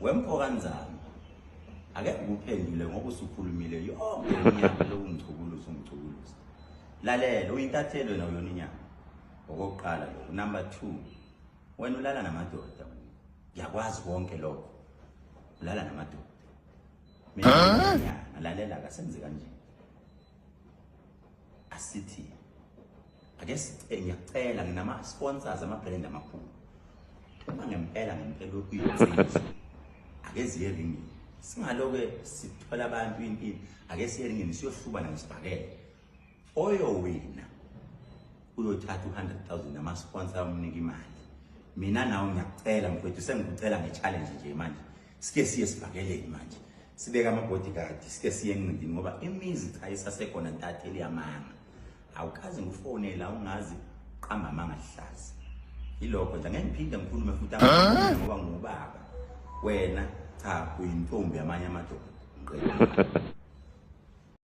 wempo kanjani ake ukuphendule ngoba usukhulumile yonke inyama lokungichukuluza ungichukuluza lalela uyintathelo nayo yona inyama okokuqala lo number 2 wena ulala namadoda ngiyakwazi konke lokho ulala namadoda mina ngalalela akasenze kanje asithi ake ngiyacela nginama sponsors ama-brand amakhulu uma ngempela ukuyitshisa ake ziye ringini singaloke sithola abantu impilo ake siye ringini siyohlubana ngesibhakela oyo wena uyothatha 100,000 nama-sponsor amnika imali mina nawe ngiyacela mfowethu sengikucela nge-challenge nje manje sike siye sibhakeleni manje sibeka ama-bodyguard sike siye encindini ngoba imizi cha isasekhona ntatheli yamanga awukazi ngufonela ungazi qamba amanga lihlaza ilokho nje ngeke ngiphinde ngikhulume futhi ngoba ngubaba wena cha uyintombi yamanye amadoda ngiqedile